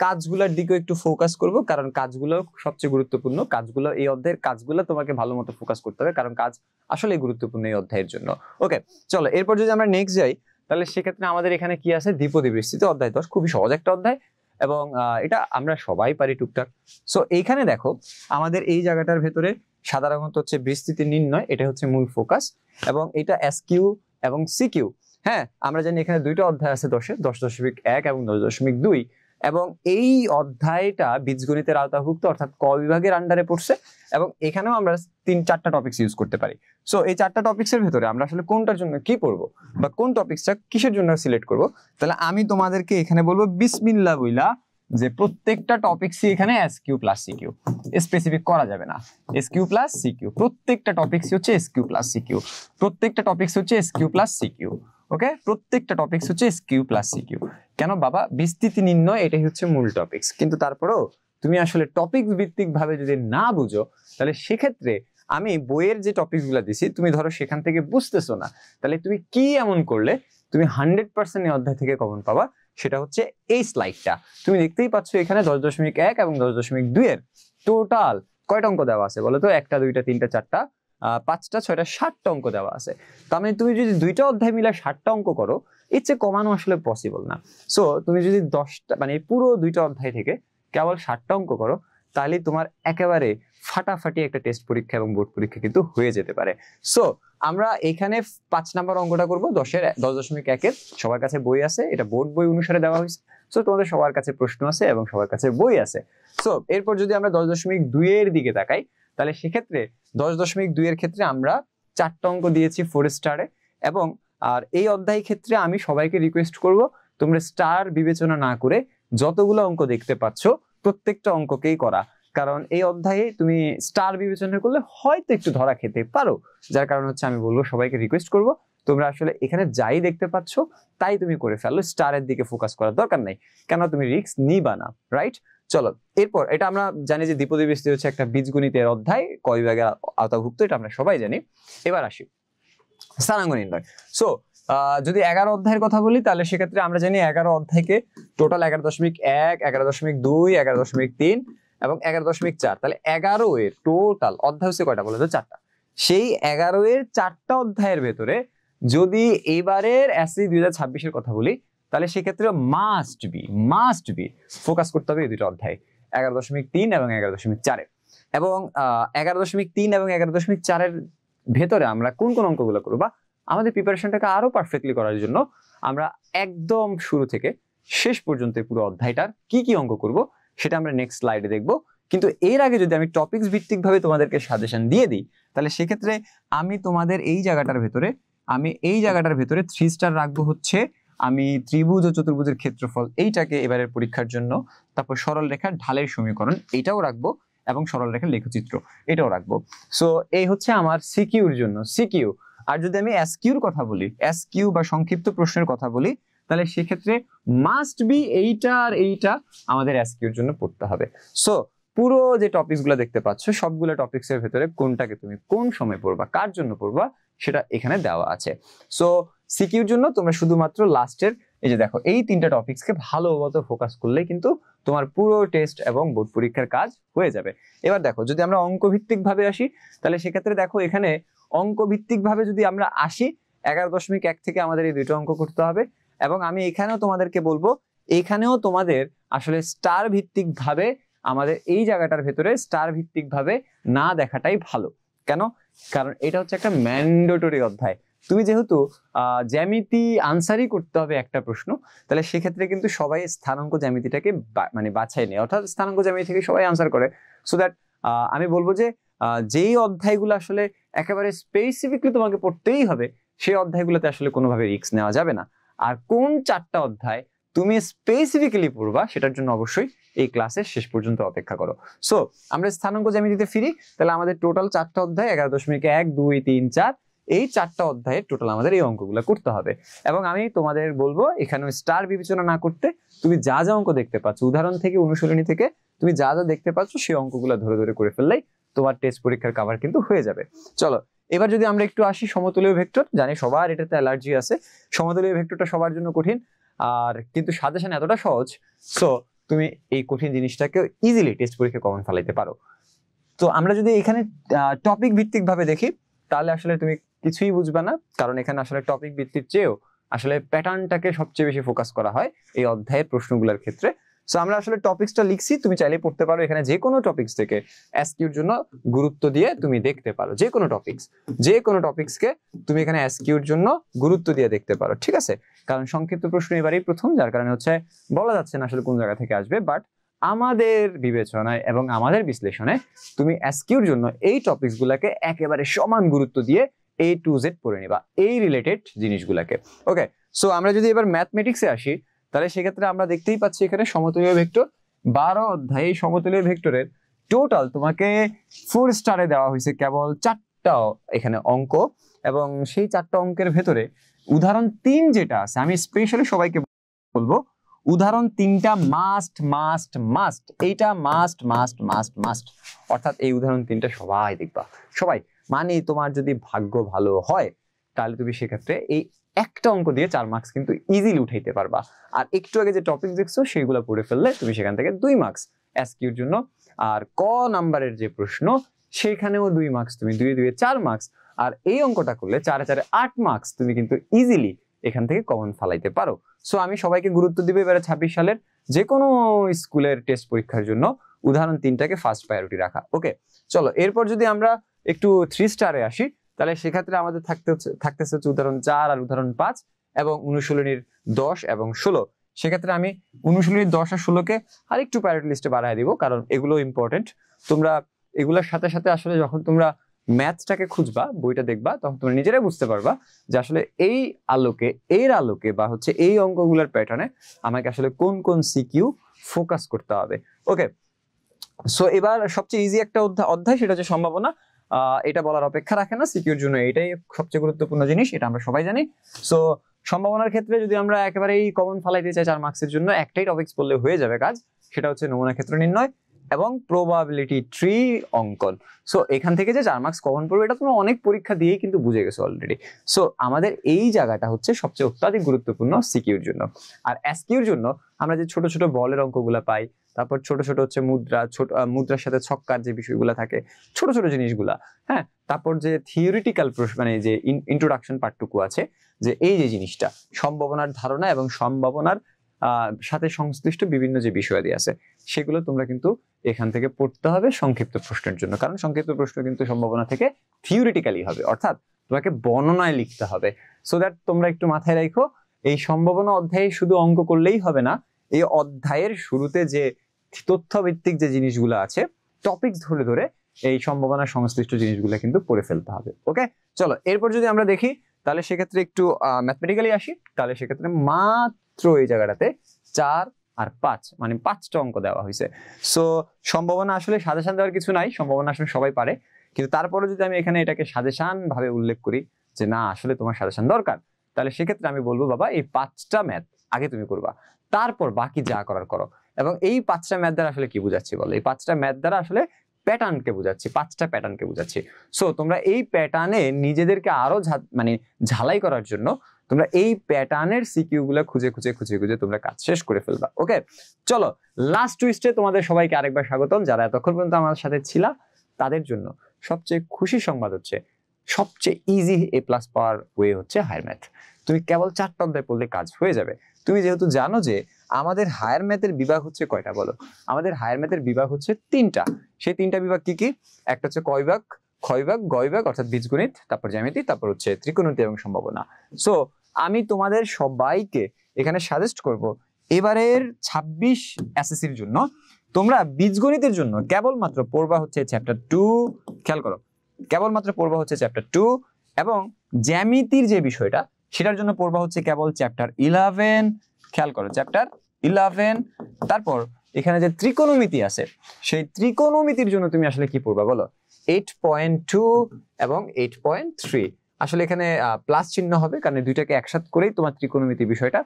কাজগুলোর দিকে একটু ফোকাস করব, কারণ কাজগুলো সবচেয়ে গুরুত্বপূর্ণ। কাজগুলো, এই অধ্যায়ের কাজগুলো তোমাকে ভালো মতো ফোকাস করতে হবে, কারণ কাজ আসলে গুরুত্বপূর্ণ এই অধ্যায়ের জন্য। ওকে, চলো এরপর যদি আমরা নেক্সট যাই, তাহলে সেক্ষেত্রে আমাদের এখানে কি আছে, দ্বিপদী বিস্তৃত অধ্যায় 10, খুবই সহজ একটা অধ্যায় এবং এটা আমরা সবাই পারি টুকটাক। সো এইখানে দেখো আমাদের এই জায়গাটার ভেতরে সাধারণত হচ্ছে বিস্তৃতি নির্ণয়, এটা হচ্ছে মূল ফোকাস, এবং এটা এসকিউ এবং সিকিউ। হ্যাঁ, আমরা জানি এখানে দুইটা অধ্যায় আছে 10-এ, 10.1 এবং 10.2, এবং এই অধ্যায়টা বীজগণিতের আওতাভুক্ত, অর্থাৎ ক বিভাগের আন্ডারে পড়ছে, এবং এখানেও আমরা 3-4টা টপিকস ইউজ করতে পারি। সো এই 4টা টপিক্সের ভেতরে আমরা আসলে কোনটার জন্য কি পড়বো বা কোন টপিকসটা কিসের জন্য সিলেক্ট করব, তাহলে আমি তোমাদেরকে এখানে বলবো বিসমিল্লাহ বইলা যে প্রত্যেকটা টপিকসই এখানে এসকিউ প্লাস সিকিউ, স্পেসিফিক করা যাবে না। এসকিউ প্লাস সিকিউ, প্রত্যেকটা টপিকসই হচ্ছে এসকিউ প্লাস সিকিউ, প্রত্যেকটা টপিকস হচ্ছে এসকিউ প্লাস সিকিউ। ওকে, প্রত্যেকটা টপিকস হচ্ছে এসকিউ প্লাস সিকিউ। কেন বাবা, বিস্তৃতি নির্ণয় এটাই হচ্ছে মূল টপিকস, কিন্তু তারপরেও তুমি আসলে টপিক ভিত্তিক ভাবে যদি না বুঝো, তাহলে সেক্ষেত্রে আমি বইয়ের যে টপিকগুলো দিছি, তুমি ধরো সেখান থেকে বুঝতেছো না, তাহলে তুমি কি এমন করলে তুমি 100% এই অধ্যায় থেকে কমন পাবা, সেটা হচ্ছে এই স্লাইডটা। তুমি দেখতেই পাচ্ছ এখানে 10.1 এবং 10.2 এর টোটাল কয়টা অঙ্ক দেওয়া আছে বলো তো? 1টা 2টা 3টা 4টা 5টা 6টা 7টা অঙ্ক দেওয়া আছে। তার মানে তুমি যদি 2টা অধ্যায় মিলে 7টা অঙ্ক করো, এর চেয়ে কমানো আসলে পসিবল না। সো তুমি যদি 10টা মানে পুরো 2টা অধ্যায় থেকে কেবল 7টা অঙ্ক করো, তাহলে তোমার একেবারে ফাটাফাটি একটা টেস্ট পরীক্ষা এবং বোর্ড পরীক্ষা কিন্তু হয়ে যেতে পারে। সো আমরা এখানে 5 নাম্বার অঙ্কটা করব 10.1-এর। সবার কাছে বই আছে, এটা বোর্ড বই অনুসারে দেওয়া হয়েছে। সো তোমাদের সবার কাছে প্রশ্ন আছে এবং সবার কাছে বই আছে। সো এরপর যদি আমরা 10.2 এর দিকে তাকাই, তাহলে সেক্ষেত্রে 10.2 এর ক্ষেত্রে আমরা 4টা অঙ্ক দিয়েছি 4 স্টারে, এবং আর এই অধ্যায় ক্ষেত্রে আমি সবাইকে রিকোয়েস্ট করব তোমরা স্টার বিবেচনা না করে যতগুলো অঙ্ক দেখতে পাচ্ছ প্রত্যেকটা অঙ্ককেই করা, কারণ এই অধ্যায়ে তুমি স্টার বিবেচনা করলে হয়তো একটু ধরা খেতে পারো। যার কারণ হচ্ছে আমি বলবো, সবাইকে রিকোয়েস্ট করব তোমরা আসলে এখানে যাই দেখতে পাচ্ছ তাই তুমি করে ফেলো, স্টারের দিকে ফোকাস করার দরকার নাই, কেন তুমি রিস্ক নিবা না, রাইট? চলো এরপর, এটা আমরা জানি যে দ্বিপদী বিস্তৃতি হচ্ছে একটা বীজগণিতের অধ্যায়, ক বিভাগের আওতাভুক্ত, এটা আমরা সবাই জানি। এবার আসি স্থানাঙ্ক নির্ণয়। সো যদি 11 অধ্যায়ের কথা বলি, তাহলে সেক্ষেত্রে আমরা জানি 11 অধ্যায়কে টোটাল 11.1, 11.2, 11.3 এবং 11.4, তাহলে 11 এর টোটাল অধ্যায় হচ্ছে কয়টা বলো তো? 4টা। সেই 11 এর 4টা অধ্যায়ের ভেতরে যদি এবারের এসএসসি 2026 এর কথা বলি, তাহলে সেক্ষেত্রে মাস্ট বি ফোকাস করতে হবে এই দুটো অধ্যায়, 11.3 এবং 11.4 এবং 11.3 এবং 11.4 এর ভেতরে আমরা কোন কোন অঙ্কগুলো করব, আমাদের প্রিপারেশনটাকে আরো পারফেক্টলি করার জন্য আমরা একদম শুরু থেকে শেষ পর্যন্ত পুরো অধ্যায়টার কি কি অঙ্ক করব সেটা আমরা নেক্সট স্লাইডে দেখব। কিন্তু এর আগে যদি আমি টপিকস ভিত্তিক ভাবে তোমাদেরকে সাজেশন দিয়ে দিই, তাহলে সেক্ষেত্রে আমি তোমাদের এই জায়গাটার ভেতরে 3 স্টার রাখবো হচ্ছে আমি ত্রিভুজ ও চতুর্ভুজের ক্ষেত্রফল এইটাকে এবারের পরীক্ষার জন্য, তারপর সরল রেখার ঢালের সমীকরণ এইটাও রাখবো, এবং সরল রেখার লেখচিত্র এটাও রাখবো। সো এই হচ্ছে আমার সিকিউর জন্য সিকিউ। আর যদি আমি এসকিউর কথা বলি, এসকিউ বা সংক্ষিপ্ত প্রশ্নের কথা বলি, তাহলে সেক্ষেত্রে মাস্ট বি এইটা আর এইটা আমাদের এসকিউর জন্য পড়তে হবে। সো পুরো যে টপিকসগুলো দেখতে পাচ্ছ, সবগুলো টপিকসের ভেতরে কোনটাকে তুমি কোন সময় পড়বা, কার জন্য পড়বা, সেটা এখানে দেওয়া আছে। সো সিকিউর জন্য তোমরা শুধুমাত্র লাস্টের এই যে দেখো এই 3টা টপিকসকে ভালোমতো ফোকাস করলে কিন্তু তোমার পুরো টেস্ট এবং বোর্ড পরীক্ষার কাজ হয়ে যাবে। এবার দেখো যদি আমরা অঙ্ক ভিত্তিক ভাবে আসি, তাহলে সেক্ষেত্রে দেখো এখানে অঙ্ক ভিত্তিক ভাবে যদি আমরা আসি, 11.1 থেকে আমাদের এই দুটো অঙ্ক করতে হবে, এবং আমি এখানেও তোমাদেরকে বলবো, এখানেও তোমাদের আসলে স্টার ভিত্তিক ভাবে আমাদের এই জায়গাটার ভেতরে স্টার ভিত্তিক ভাবে না দেখাটাই ভালো। কেন? কারণ এটা হচ্ছে একটা ম্যান্ডেটরি অধ্যায়। তুমি যেহেতু জ্যামিতি আনসারই করতে হবে একটা প্রশ্ন, তাহলে সেক্ষেত্রে কিন্তু সবাই স্থানাঙ্ক জ্যামিতিটাকে মানে বাছাই নেয়, অর্থাৎ স্থানাঙ্ক জ্যামিতি থেকে সবাই আনসার করে। সো দ্যাট আমি বলবো যে যেই অধ্যায়গুলো আসলে একেবারে স্পেসিফিকলি তোমাকে পড়তেই হবে, সেই অধ্যায়গুলোতে আসলে কোনোভাবে রিস্ক নেওয়া যাবে না। আর কোন 4টা অধ্যায় তুমি স্পেসিফিক্যালি পড়বা, সেটার জন্য অবশ্যই এই ক্লাসের শেষ পর্যন্ত অপেক্ষা করো। সো আমরা স্থানাঙ্ক জ্যামিতিতে ফিরি, তাহলে আমাদের টোটাল 4টা অধ্যায় 11.1, 2, 3, 4 এই 4টা অধ্যায়ে টোটাল আমাদের এই অঙ্কগুলো করতে হবে। এবং আমি তোমাদের বলবো এখানে স্টার বিবেচনা না করতে, তুমি যা যা অঙ্ক দেখতে পাচ্ছ উদাহরণ থেকে, অনুশীলনী থেকে তুমি যা যা দেখতে পাচ্ছ সেই অঙ্কগুলো ধরে ধরে করে ফেললেই তোমার টেস্ট পরীক্ষার কভার কিন্তু হয়ে যাবে। চলো এবার যদি আমরা একটু আসি সমতলীয় ভেক্টর, জানি সবার এটাতে অ্যালার্জি আছে, সমতলীয় ভেক্টরটা সবার জন্য কঠিন, আর কিন্তু সাজেশন এতটা সহজ। সো তুমি এই কঠিন জিনিসটাকে ইজিলি টেস্ট পরীক্ষা কমন ফেলাইতে পারো। তো আমরা যদি এখানে টপিক ভিত্তিক ভাবে দেখি তাহলে আসলে তুমি কিছুই বুঝবে না, কারণ এখানে আসলে টপিক ভিত্তিক চেয়েও আসলে প্যাটার্নটাকে সবচেয়ে বেশি ফোকাস করা হয় এই অধ্যায়ের প্রশ্নগুলোর ক্ষেত্রে। সো আমরা আসলে টপিকসটা লিখছি, তুমি চাইলে পড়তে পারো, এখানে যে কোনো টপিকস থেকে এসকিউর জন্য গুরুত্ব দিয়ে তুমি দেখতে পারো, যে কোনো টপিকসকে তুমি এখানে এসকিউর জন্য গুরুত্ব দিয়ে দেখতে পারো, ঠিক আছে? কারণ সংক্ষিপ্ত প্রশ্ন এবারেই প্রথম, যার কারণে হচ্ছে বলা যাচ্ছে না আসলে কোন জায়গা থেকে আসবে, বাট আমাদের বিবেচনায় এবং আমাদের বিশ্লেষণে তুমি এসকিউর জন্য এই টপিকস গুলাকে একেবারে সমান গুরুত্ব দিয়ে A to Z পড়ে নিবা, এই রিলেটেড জিনিসগুলাকে। ওকে, সো আমরা যদি এবার ম্যাথমেটিক্সে আসি তাহলে সেক্ষেত্রে আমরা দেখতেই পাচ্ছি এখানে সমতুল্য ভেক্টর 12 অধ্যায়ে সমতুল্য ভেক্টরের টোটাল তোমাকে 4 স্টারে দেওয়া হয়েছে কেবল 4টা এখানে অঙ্ক, এবং সেই 4টা অঙ্কের ভেতরে উদাহরণ 3 যেটা আছে, আমি স্পেশালি সবাইকে বলবো উদাহরণ 3টা মাস্ট মাস্ট মাস্ট, এইটা মাস্ট মাস্ট মাস্ট মাস্ট, অর্থাৎ এই উদাহরণ 3টা সবাই দেখবা, সবাই। মানে তোমার যদি ভাগ্য ভালো হয় তাহলে তুমি সেক্ষেত্রে এই একটা অঙ্ক দিয়ে 4 মার্কস কিন্তু ইজিলি উঠাইতে পারবা। আর একটু আগে যে টপিক দেখছো সেগুলো পড়ে ফেললে তুমি সেখান থেকে 2 মার্কস এসকিউর জন্য। আর ক নাম্বারের যে প্রশ্ন সেখানেও 2 মার্কস, তুমি 2 2 4 মার্কস। আর এই অঙ্কটা করলে 4 4 8 মার্কস তুমি কিন্তু ইজিলি এখান থেকে কমন ফালাইতে পারো। সো আমি সবাইকে গুরুত্ব দিব এবারে 26 সালের যে কোনো স্কুলের টেস্ট পরীক্ষার জন্য উদাহরণ 3টাকে ফার্স্ট প্রায়োরিটি রাখা। ওকে, চলো এরপর যদি আমরা একটু 3 স্টারে আসি তাহলে সেক্ষেত্রে আমাদের থাকতেছে উদাহরণ 4 আর উদাহরণ 5 এবং অনুশীলনীর 10 এবং 16। সেক্ষেত্রে আমি অনুশীলনীর 10 আর 16কে আরেকটু প্রায়োরিটি লিস্টে বাড়ায় দিব, কারণ এগুলো ইম্পর্টেন্ট। তোমরা এগুলোর সাথে সাথে আসলে যখন তোমরা ম্যাথটাকে খুঁজবা, বইটা দেখবা, তখন তোমরা নিজেরাই বুঝতে পারবা যে আসলে এর আলোকে বা হচ্ছে এই অঙ্কগুলোর প্যাটার্নে আমাকে আসলে কোন কোন সিকিউ ফোকাস করতে হবে। ওকে, সো এবার সবচেয়ে ইজি একটা অধ্যায় সেটা হচ্ছে সম্ভাবনা। এটা বলার অপেক্ষা রাখে না, সিকিউর জন্য এটাই সবচেয়ে গুরুত্বপূর্ণ জিনিস, এটা আমরা সবাই জানি। সো সম্ভাবনার ক্ষেত্রে যদি আমরা একেবারেই কমন ফালাইতে চাই 4 মার্কসের জন্য, একটাই টপিকস পড়লে হয়ে যাবে কাজ, সেটা হচ্ছে নমুনা ক্ষেত্র নির্ণয় এবং প্রবাবিলিটি ট্রি অঙ্কন। সো এখান থেকে যে 4 মার্কস কমন পড়বে এটা তোমরা অনেক পরীক্ষা দিয়েই কিন্তু বুঝে গেছো অলরেডি। সো আমাদের এই জায়গাটা হচ্ছে সবচেয়ে অত্যাধিক গুরুত্বপূর্ণ সিকিউর জন্য। আর এসকিউর জন্য আমরা যে ছোট ছোট বলের অঙ্কগুলা পাই, তারপর ছোট ছোট হচ্ছে মুদ্রার সাথে ছক্কার যে বিষয়গুলো থাকে, ছোট ছোট জিনিসগুলা, হ্যাঁ, তারপর যে থিওরিটিক্যাল মানে যে ইন্ট্রোডাকশন পার্টটুকু আছে, যে এই যে জিনিসটা সম্ভাবনার ধারণা এবং সম্ভাবনার সাথে সংশ্লিষ্ট বিভিন্ন যে বিষয়াদি আছে সেগুলো তোমরা কিন্তু এখান থেকে পড়তে হবে সংক্ষিপ্ত প্রশ্নের জন্য, কারণ সংক্ষিপ্ত প্রশ্ন কিন্তু সম্ভাবনা থেকে থিওরিটিক্যালি হবে, অর্থাৎ তোমাকে বর্ণনায় লিখতে হবে। সো দ্যাট তোমরা একটু মাথায় রাখো, এই সম্ভাবনা অধ্যায়ে শুধু অঙ্ক করলেই হবে না, এই অধ্যায়ের শুরুতে যে তথ্যভিত্তিক যে জিনিসগুলো আছে টপিকস ধরে ধরে এই সম্ভাবনা সংশ্লিষ্ট জিনিসগুলো কিন্তু পড়ে ফেলতে হবে। ওকে, চলো এরপর যদি আমরা দেখি তাহলে সেক্ষেত্রে একটু ম্যাথমেটিক্যালি আসি, তাহলে সেক্ষেত্রে মাত্র এই জায়গাটাতে 4 আর 5 মানে 5টা অঙ্ক দেওয়া হয়েছে। সো সম্ভাবনা আসলে সাজেশন দেওয়ার কিছু নাই, সম্ভাবনা আসলে সবাই পারে, কিন্তু তারপরে যদি আমি এখানে এটাকে সাজেশন ভাবে উল্লেখ করি যে না আসলে তোমার সাজেশন দরকার, তাহলে সেক্ষেত্রে আমি বলবো বাবা এই 5টা ম্যাথ আগে তুমি করবা, তারপর বাকি যা করার করো। এবং এই 5টা ম্যাথ দ্বারা আসলে কি বুঝাচ্ছি বলো, এই 5টা ম্যাথ দ্বারা আসলে প্যাটার্নকে বুঝাচ্ছি, 5টা প্যাটার্নকে বুঝাচ্ছি। সো তোমরা এই প্যাটার্নে নিজেদেরকে আরো মানে ঝালাই করার জন্য তোমরা এই প্যাটার্নের সিকিউ গুলো খুঁজে খুঁজে খুঁজে খুঁজে তোমরা কাজ শেষ করে ফেলবা। ওকে, চলো লাস্ট টুইস্টে তোমাদের সবাইকে আরেকবার স্বাগতম। যারা এতক্ষণ পর্যন্ত আমার সাথে ছিলা তাদের জন্য সবচেয়ে খুশির সংবাদ হচ্ছে সবচেয়ে ইজি A+ পাওয়ার ওয়ে হচ্ছে হায়ার ম্যাথ। তুমি কেবল 4টা অধ্যায় পড়লে কাজ হয়ে যাবে। তুমি যেহেতু জানো যে আমাদের হায়ার ম্যাথের বিভাগ হচ্ছে কয়টা বলো, আমাদের হায়ার ম্যাথের বিভাগ হচ্ছে 3টা। সেই 3টা বিভাগ কি কি? একটা হচ্ছে ক বিভাগ, খ বিভাগ, গ বিভাগ অর্থাৎ বীজগণিত, তারপর জ্যামিতি, তারপর হচ্ছে ত্রিকোণমিতি এবং সম্ভাবনা। সো আমি তোমাদের সবাইকে এখানে সাজেস্ট করব এবারের 26 এসএসসির জন্য তোমরা বীজগণিতের জন্য কেবলমাত্র পড়বা হচ্ছে চ্যাপ্টার 2, খেয়াল করো, কেবলমাত্র পড়বা হচ্ছে চ্যাপ্টার 2, এবং জ্যামিতির যে বিষয়টা সেটার জন্য পড়বা হচ্ছে কেবল চ্যাপ্টার 11, খেয়াল করো চ্যাপ্টার 11। তারপর এখানে যে ত্রিকোণমিতি আছে সেই ত্রিকোণমিতির জন্য তুমি আসলে কি পড়বা বলো, 8.2 এবং 8.3। আসলে এখানে প্লাস চিহ্ন হবে কারণ দুইটাকে একসাথে করেই তোমার ত্রিকোণমিতি বিষয়টা।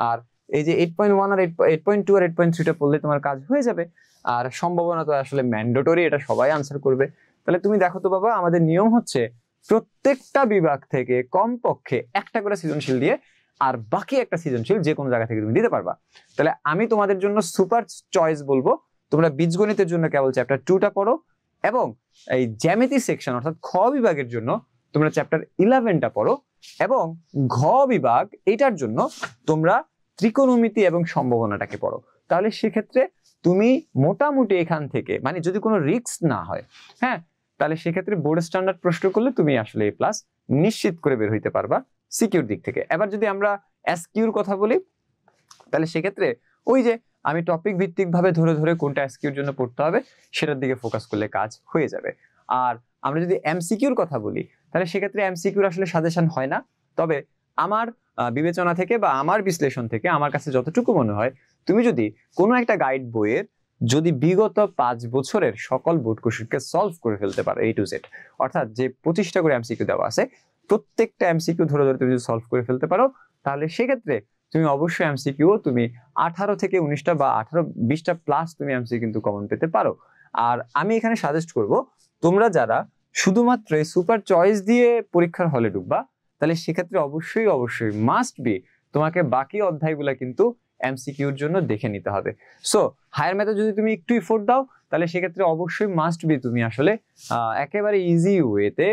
আর এই যে 8.1 আর 8.2 আর 8.3টা পড়লে তোমার কাজ হয়ে যাবে। আর সম্ভাবনা তো আসলে ম্যান্ডেটরি, এটা সবাই আনসার করবে। তাহলে তুমি দেখো তো বাবা, আমাদের নিয়ম হচ্ছে প্রত্যেকটা বিভাগ থেকে কমপক্ষে একটা করে সৃজনশীল দিয়ে আর বাকি একটা সৃজনশীল যে কোনো জায়গা থেকে তুমি দিতে পারবা। তাহলে আমি তোমাদের জন্য সুপার চয়েস বলবো, তোমরা বীজগণিতের জন্য কেবল চ্যাপ্টার 2টা পড়ো, এবং এই জ্যামিতি সেকশন অর্থাৎ খ বিভাগের জন্য তোমরা চ্যাপ্টার 11টা পড়ো, এবং ঘ বিভাগ এটার জন্য তোমরা ত্রিকোণমিতি এবং সম্ভাবনাটাকে পড়ো। তাহলে সেক্ষেত্রে তুমি মোটামুটি এখান থেকে মানে যদি কোনো রিস্ক না হয়, হ্যাঁ, তাহলে সেক্ষেত্রে বোর্ড স্ট্যান্ডার্ড প্রশ্ন করলে তুমি আসলে এ প্লাস নিশ্চিত করে বের হইতে পারবা সিকিউর দিক থেকে। এবার যদি আমরা এসকিউর কথা বলি, তাহলে সেক্ষেত্রে ওই যে আমি টপিক ভিত্তিক ভাবে ধরে ধরে কোনটা এসকিউর জন্য পড়তে হবে সেটার দিকে ফোকাস করলে কাজ হয়ে যাবে। আর আমরা যদি এমসিকিউর কথা বলি, তাহলে সেক্ষেত্রে এমসিকিউর আসলে সাজেশন হয় না, তবে আমার বিবেচনা থেকে বা আমার বিশ্লেষণ থেকে আমার কাছে যতটুকু মনে হয়, তুমি যদি কোনো একটা গাইড বইয়ের যদি বিগত 5 বছরের সকল বোর্ড কোশ্চেনকে সলভ করে ফেলতে পারো A to Z, অর্থাৎ যে 25টা করে এমসিকিউ দেওয়া আছে প্রত্যেকটা এমসিকিউ ধরে ধরে তুমি যদি সলভ করে ফেলতে পারো, তাহলে সেক্ষেত্রে তুমি অবশ্যই এমসিকিউ তুমি 18 থেকে 19টা বা 18-20টা প্লাস তুমি এমসিকিউ কিন্তু কমন পেতে পারো। আর আমি এখানে সাজেস্ট করব, তোমরা যারা শুধুমাত্র সুপার চয়েস দিয়ে পরীক্ষার হলে ঢুকবা, তাহলে সেক্ষেত্রে অবশ্যই অবশ্যই মাস্ট বি তোমাকে বাকি অধ্যায়গুলো কিন্তু এমসিকিউর জন্য দেখে নিতে হবে। সো হায়ার ম্যাথে যদি তুমি একটু এফোর্ট দাও, তাহলে সেক্ষেত্রে অবশ্যই মাস্ট বি তুমি আসলে একেবারে ইজি ওয়েতে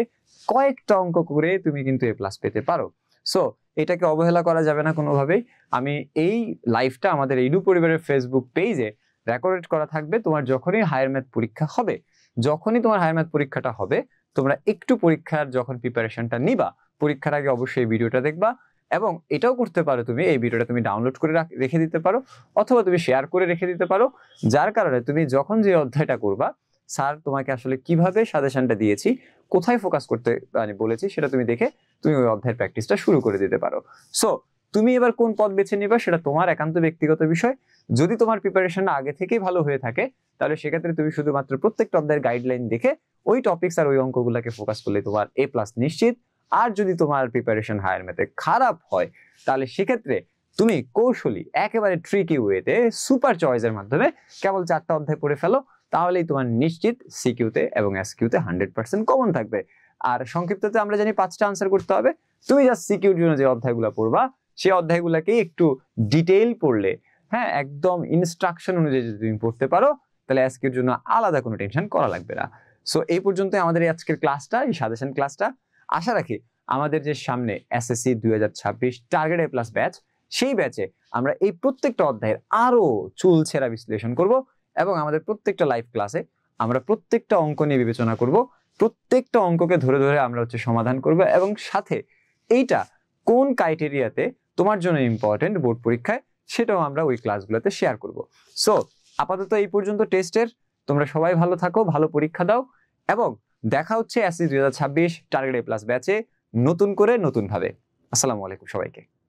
কয়েকটা অঙ্ক করে তুমি কিন্তু এ প্লাস পেতে পারো। সো এটাকে অবহেলা করা যাবে না কোনোভাবেই। আমি এই লাইভটা আমাদের ইডু পরিবারের ফেসবুক পেজে রেকর্ড করা থাকবে। তোমার যখনই হায়ার ম্যাথ পরীক্ষা হবে, যখনই তোমার হায়ার ম্যাথ পরীক্ষাটা হবে, তোমরা একটু পরীক্ষার যখন প্রিপারেশনটা নিবা, পরীক্ষার আগে অবশ্যই এই ভিডিওটা দেখবা, এবং এটাও করতে পারো তুমি এই ভিডিওটা তুমি ডাউনলোড করে রেখে দিতে পারো, অথবা তুমি শেয়ার করে রেখে দিতে পারো, যার কারণে তুমি যখন যে অধ্যায়টা করবা স্যার তোমাকে আসলে কিভাবে সাজেশনটা দিয়েছি, কোথায় ফোকাস করতে মানে বলেছি সেটা তুমি দেখে তুমি ওই অধ্যায়ের প্র্যাকটিসটা শুরু করে দিতে পারো। সো তুমি এবার কোন পথ বেছে নিবা সেটা তোমার একান্ত ব্যক্তিগত বিষয়। যদি তোমার প্রিপারেশনটা আগে থেকেই ভালো হয়ে থাকে, তাহলে সেক্ষেত্রে তুমি শুধুমাত্র প্রত্যেকটা অধ্যায়ের গাইডলাইন দেখে ওই টপিকস আর ওই অঙ্কগুলোকে ফোকাস করলে তোমার A+ নিশ্চিত। আর যদি তোমার প্রিপারেশন হায়ার ম্যাথে খারাপ হয়, তাহলে সেক্ষেত্রে তুমি কৌশলী একেবারে ট্রিকি ওয়েতে সুপার চয়েসের মাধ্যমে কেবল 4টা অধ্যায় পড়ে ফেলো, তাহলেই তোমার নিশ্চিত সিকিউতে এবং এসকিউতে 100% কমন থাকবে। আর সংক্ষিপ্ততে আমরা জানি 5টা আনসার করতে হবে। তুমি জাস্ট সিকিউর জন্য যে অধ্যায়গুলো পড়বা সেই অধ্যায়গুলোকে একটু ডিটেইল পড়লে, হ্যাঁ, একদম ইনস্ট্রাকশন অনুযায়ী যদি তুমি পড়তে পারো, তাহলে এসকিউর জন্য আলাদা কোনো টেনশন করা লাগবে না। সো এই পর্যন্তই আমাদের আজকের ক্লাসটা, এই সাজেশন ক্লাসটা। আশা রাখি আমাদের যে সামনে এসএসসি 2026 টার্গেট A+ ব্যাচ, সেই ব্যাচে আমরা এই প্রত্যেকটা অধ্যায়ের আরো চুলছেরা বিশ্লেষণ করব, এবং আমাদের প্রত্যেকটা লাইভ ক্লাসে আমরা প্রত্যেকটা অঙ্ক নিয়ে বিবেচনা করব, প্রত্যেকটা অঙ্ককে ধরে ধরে আমরা সমাধান করব, এবং সাথে এইটা কোন ক্রাইটেরিয়াতে তোমার জন্য ইম্পর্টেন্ট বোর্ড পরীক্ষায় সেটাও আমরা ওই ক্লাসগুলোতে শেয়ার করব। সো আপাতত এই পর্যন্ত টেস্টের। তোমরা সবাই ভালো থাকো, ভালো পরীক্ষা দাও, এবং দেখা হচ্ছে এসএসসি 2026 টার্গেট A+ ব্যাচে নতুন করে নতুন ভাবে। আসসালামু আলাইকুম সবাইকে।